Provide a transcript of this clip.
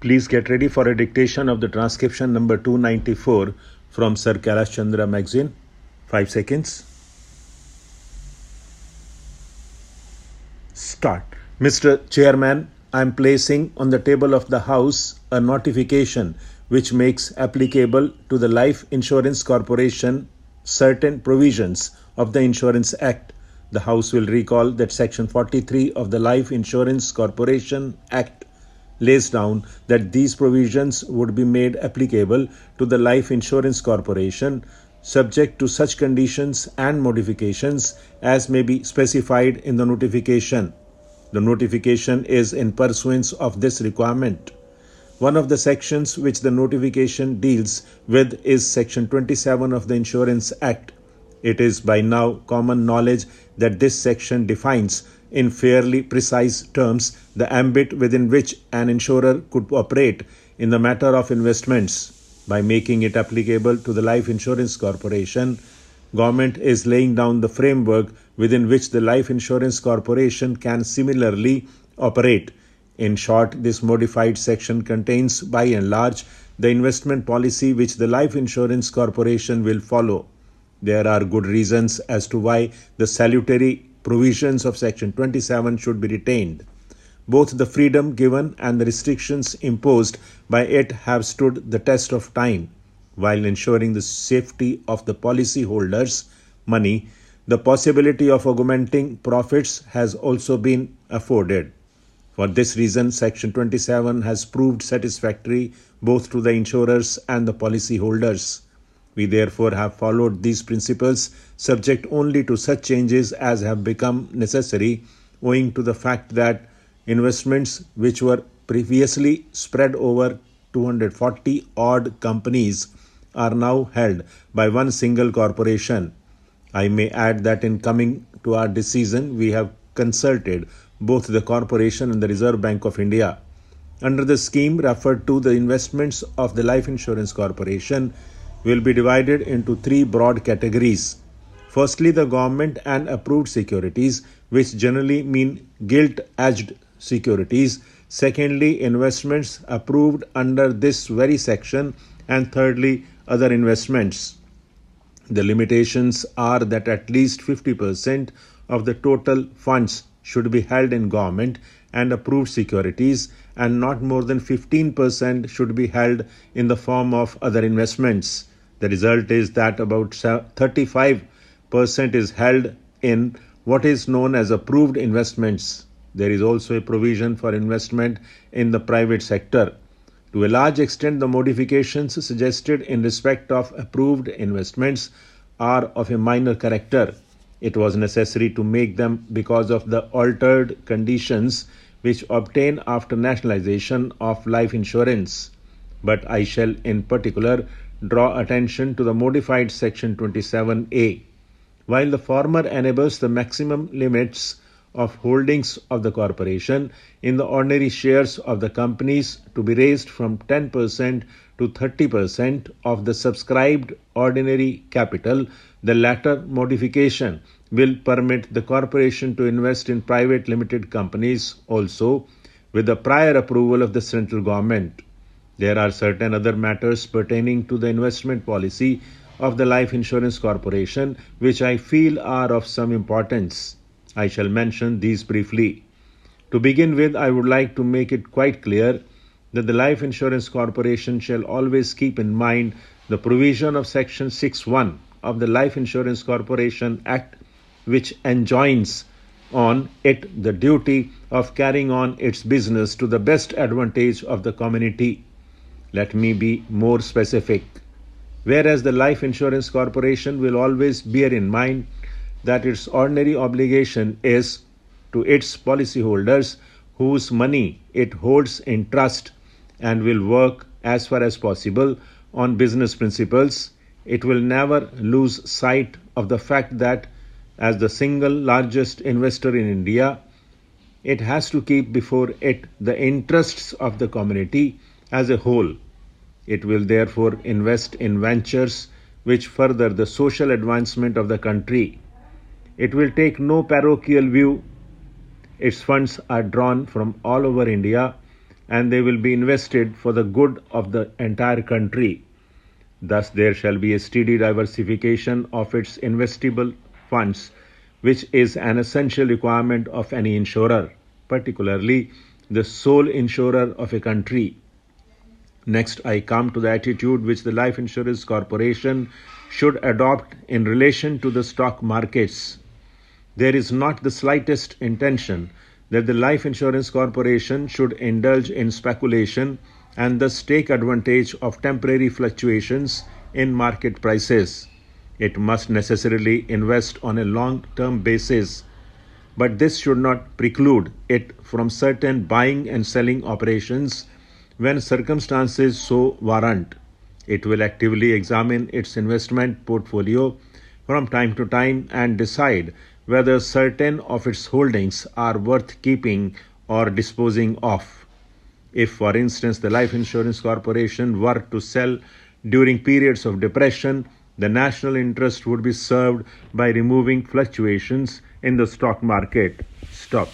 Please get ready for a dictation of the transcription number 294 from Sir Kailash Chandra magazine. 5 seconds. Start. Mr. Chairman, I am placing on the table of the House a notification which makes applicable to the Life Insurance Corporation certain provisions of the Insurance Act. The House will recall that Section 43 of the Life Insurance Corporation Act lays down that these provisions would be made applicable to the Life Insurance Corporation subject to such conditions and modifications as may be specified in the notification. The notification is in pursuance of this requirement. One of the sections which the notification deals with is Section 27 of the Insurance Act. It is by now common knowledge that this section defines in fairly precise terms the ambit within which an insurer could operate in the matter of investments. By making it applicable to the Life Insurance Corporation, Government is laying down the framework within which the Life Insurance Corporation can similarly operate. In short, this modified section contains by and large the investment policy which the Life Insurance Corporation will follow. There are good reasons as to why the salutary provisions of Section 27 should be retained. Both the freedom given and the restrictions imposed by it have stood the test of time. While ensuring the safety of the policyholders' money, the possibility of augmenting profits has also been afforded. For this reason, Section 27 has proved satisfactory both to the insurers and the policyholders. We therefore have followed these principles, subject only to such changes as have become necessary owing to the fact that investments which were previously spread over 240 odd companies are now held by one single corporation. I may add that in coming to our decision, we have consulted both the corporation and the Reserve Bank of India. Under the scheme referred to, the investments of the Life Insurance Corporation will be divided into three broad categories. Firstly, the government and approved securities, which generally mean gilt-edged securities. Secondly, investments approved under this very section. And thirdly, other investments. The limitations are that at least 50% of the total funds should be held in government and approved securities, and not more than 15% should be held in the form of other investments. The result is that about 35% is held in what is known as approved investments. There is also a provision for investment in the private sector. To a large extent, the modifications suggested in respect of approved investments are of a minor character. It was necessary to make them because of the altered conditions which obtain after nationalization of life insurance. But I shall in particular draw attention to the modified Section 27A. While the former enables the maximum limits of holdings of the corporation in the ordinary shares of the companies to be raised from 10% to 30% of the subscribed ordinary capital, the latter modification will permit the corporation to invest in private limited companies also with the prior approval of the central government. There are certain other matters pertaining to the investment policy of the Life Insurance Corporation which I feel are of some importance. I shall mention these briefly. To begin with, I would like to make it quite clear that the Life Insurance Corporation shall always keep in mind the provision of Section 6(1) of the Life Insurance Corporation Act, which enjoins on it the duty of carrying on its business to the best advantage of the community. Let me be more specific. Whereas the Life Insurance Corporation will always bear in mind that its ordinary obligation is to its policyholders whose money it holds in trust and will work as far as possible on business principles, it will never lose sight of the fact that as the single largest investor in India, it has to keep before it the interests of the community as a whole. It will therefore invest in ventures which further the social advancement of the country. It will take no parochial view. Its funds are drawn from all over India and they will be invested for the good of the entire country. Thus, there shall be a steady diversification of its investable funds, which is an essential requirement of any insurer, particularly the sole insurer of a country. Next, I come to the attitude which the Life Insurance Corporation should adopt in relation to the stock markets. There is not the slightest intention that the Life Insurance Corporation should indulge in speculation and thus take advantage of temporary fluctuations in market prices. It must necessarily invest on a long-term basis, but this should not preclude it from certain buying and selling operations when circumstances so warrant. It will actively examine its investment portfolio from time to time and decide whether certain of its holdings are worth keeping or disposing of. If, for instance, the Life Insurance Corporation were to sell during periods of depression, the national interest would be served by removing fluctuations in the stock market. Stop.